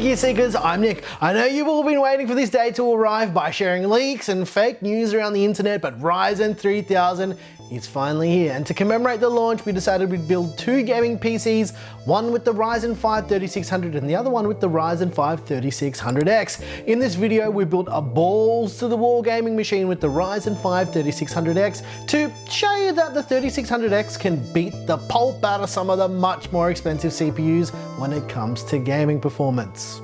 gear seekers, I'm Nick. I know you've all been waiting for this day to arrive by sharing leaks and fake news around the internet, but Ryzen 3000 is finally here. And to commemorate the launch, we decided we'd build two gaming PCs, one with the Ryzen 5 3600 and the other one with the Ryzen 5 3600X. In this video, we built a balls to the wall gaming machine with the Ryzen 5 3600X to show you that the 3600X can beat the pulp out of some of the much more expensive CPUs when it comes to gaming performance.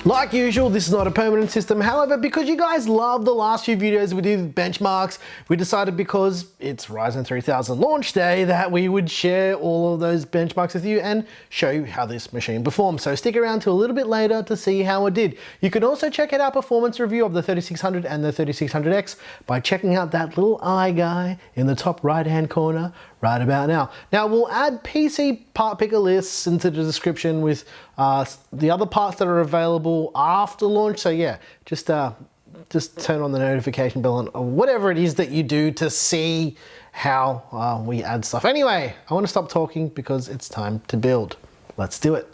Like usual, this is not a permanent system. However, because you guys love the last few videos we did with benchmarks, we decided because it's Ryzen 3000 launch day that we would share all of those benchmarks with you and show you how this machine performs. So stick around till a little bit later to see how it did. You can also check out our performance review of the 3600 and the 3600X by checking out that little eye guy in the top right hand corner right about now. Now we'll add PC part picker lists into the description with the other parts that are available after launch. So yeah, just turn on the notification bell or whatever it is that you do to see how we add stuff. Anyway, I want to stop talking because it's time to build. Let's do it.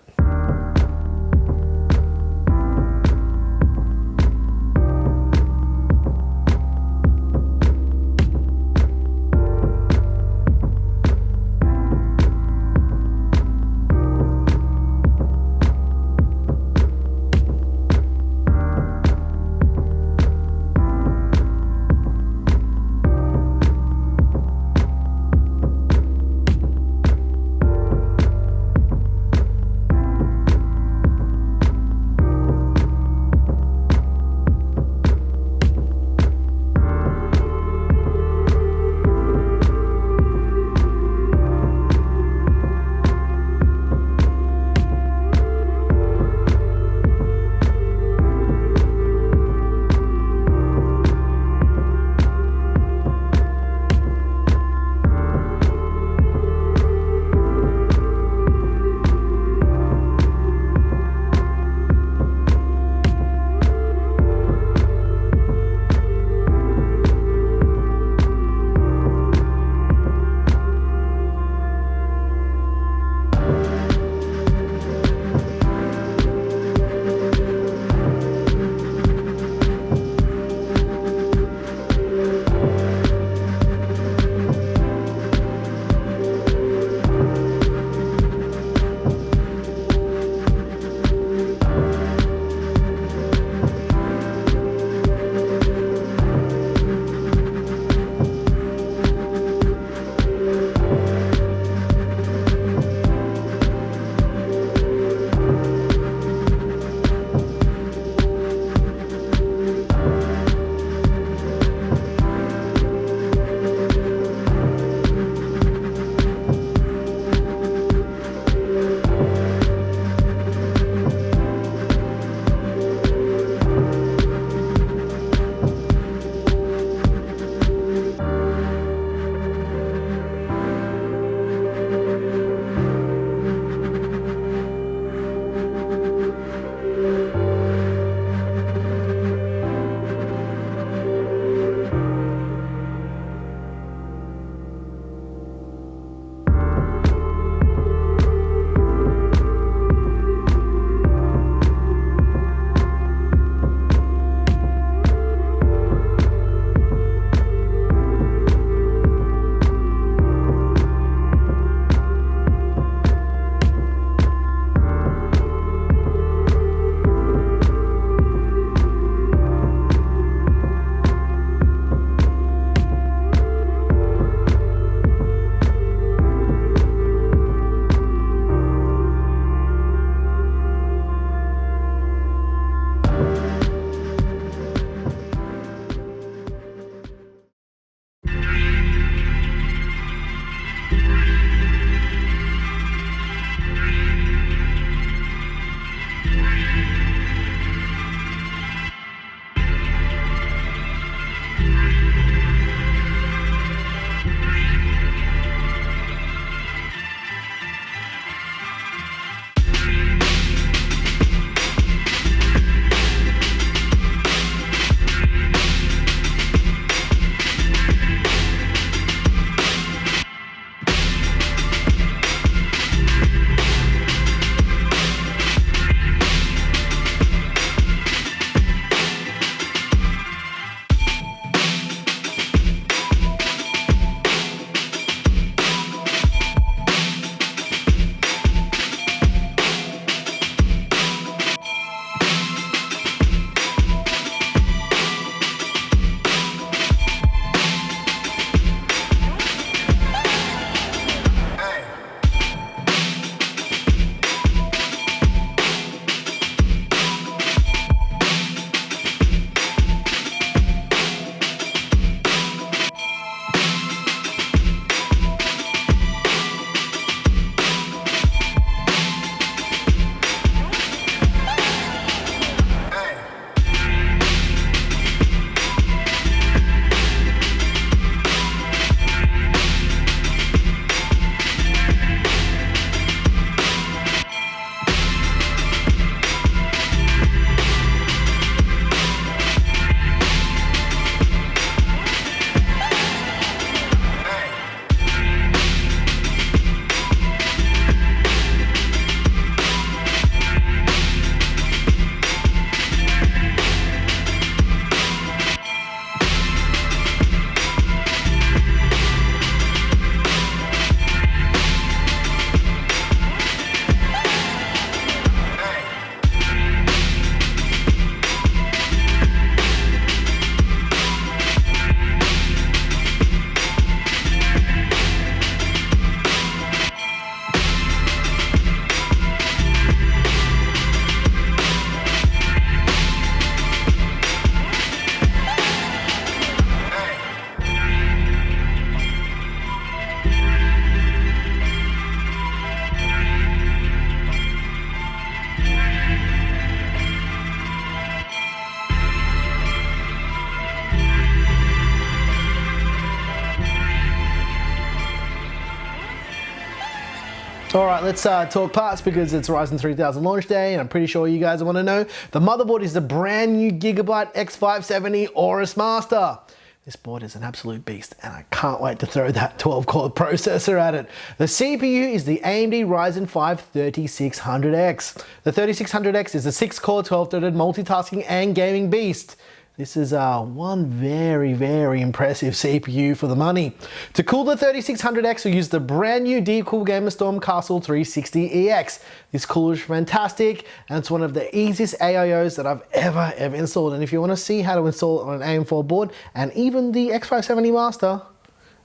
All right, let's talk parts because it's Ryzen 3000 launch day and I'm pretty sure you guys want to know. The motherboard is the brand new Gigabyte X570 AORUS Master. This board is an absolute beast and I can't wait to throw that 12-core processor at it. The CPU is the AMD Ryzen 5 3600X. The 3600X is a 6-core 12-threaded multitasking and gaming beast. This is one very, very impressive CPU for the money. To cool the 3600X, we use the brand new Deepcool GamerStorm Castle 360EX. This cooler is fantastic, and it's one of the easiest AIOs that I've ever installed. And if you want to see how to install it on an AM4 board, and even the X570 Master,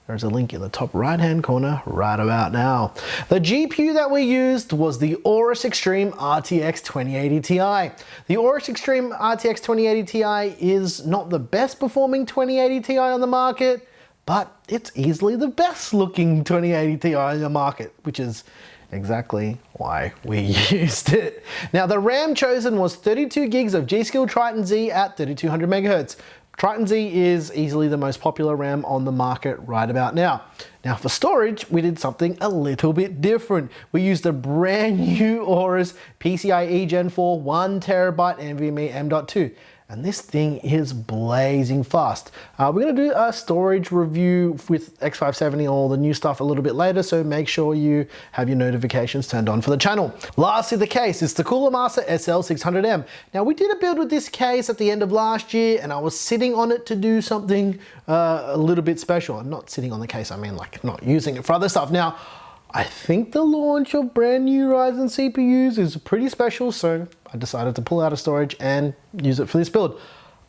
there's a link in the top right-hand corner right about now. The GPU that we used was the AORUS Extreme RTX 2080 Ti. The AORUS Extreme RTX 2080 Ti is not the best performing 2080 Ti on the market, but it's easily the best looking 2080 Ti on the market, which is exactly why we used it. Now the RAM chosen was 32 gigs of G.Skill Triton Z at 3200 megahertz. Triton Z is easily the most popular RAM on the market right about now. Now for storage, we did something a little bit different. We used a brand new AORUS PCIe Gen 4 1TB NVMe M.2. And this thing is blazing fast. We're gonna do a storage review with X570, all the new stuff a little bit later, so make sure you have your notifications turned on for the channel. Lastly, the case is the Cooler Master SL600M. Now we did a build with this case at the end of last year and I was sitting on it to do something a little bit special. I'm not sitting on the case, I mean like not using it for other stuff. Now, I think the launch of brand new Ryzen CPUs is pretty special, so I decided to pull out of storage and use it for this build.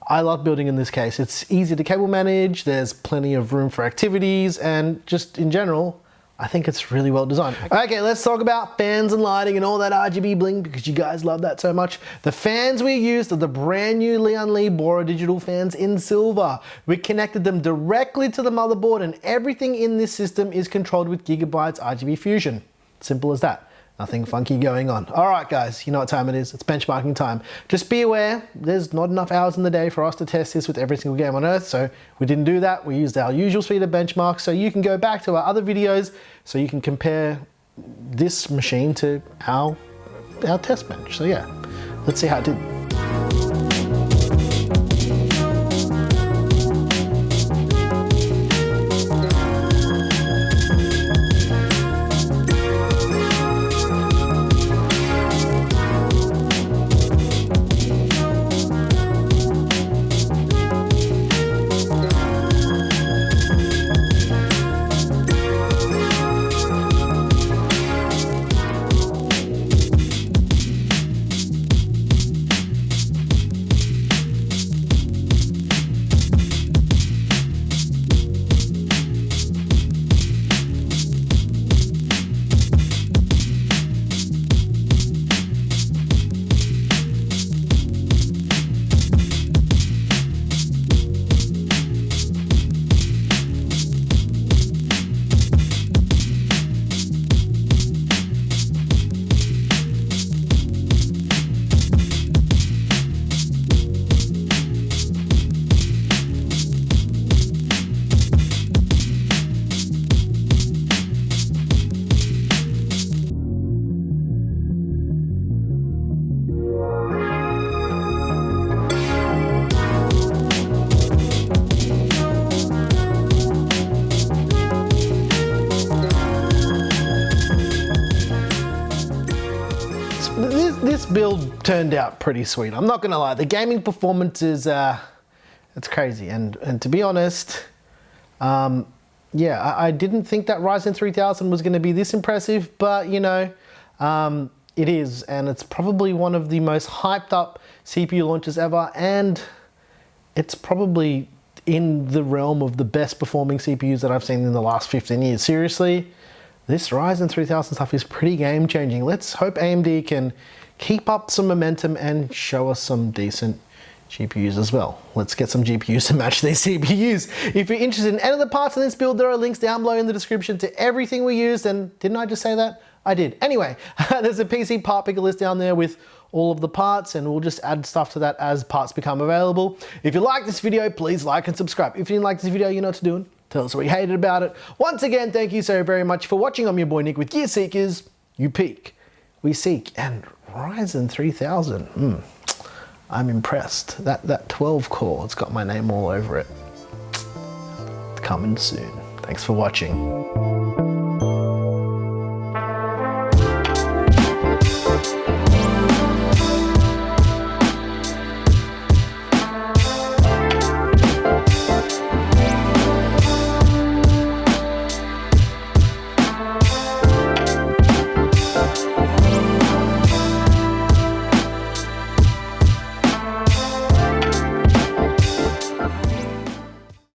I love building in this case. It's easy to cable manage, there's plenty of room for activities, and just in general, I think it's really well designed. Okay, let's talk about fans and lighting and all that RGB bling because you guys love that so much. The fans we used are the brand new Lian Li Bora digital fans in silver. We connected them directly to the motherboard and everything in this system is controlled with Gigabyte's RGB Fusion. Simple as that. Nothing funky going on. All right, guys, you know what time it is. It's benchmarking time. Just be aware, there's not enough hours in the day for us to test this with every single game on Earth, so we didn't do that. We used our usual speed of benchmark, so you can go back to our other videos so you can compare this machine to our test bench. So yeah, let's see how it did. This build turned out pretty sweet. I'm not gonna lie, the gaming performance is, it's crazy. And to be honest, yeah, I didn't think that Ryzen 3000 was gonna be this impressive, but you know, it is, and it's probably one of the most hyped up CPU launches ever, and it's probably in the realm of the best performing CPUs that I've seen in the last 15 years. Seriously, this Ryzen 3000 stuff is pretty game changing. Let's hope AMD can keep up some momentum and show us some decent GPUs as well. Let's get some GPUs to match these CPUs. If you're interested in any of the parts of this build, there are links down below in the description to everything we used, and didn't I just say that? I did. Anyway, there's a PC part picker list down there with all of the parts, and we'll just add stuff to that as parts become available. If you like this video, please like and subscribe. If you didn't like this video, you know what to do. Tell us what you hated about it. Once again, thank you so very much for watching. I'm your boy Nick with Gear Seekers. You peak, we seek, and Ryzen 3000. I'm impressed. That 12 core, it's got my name all over it. It's coming soon. Thanks for watching.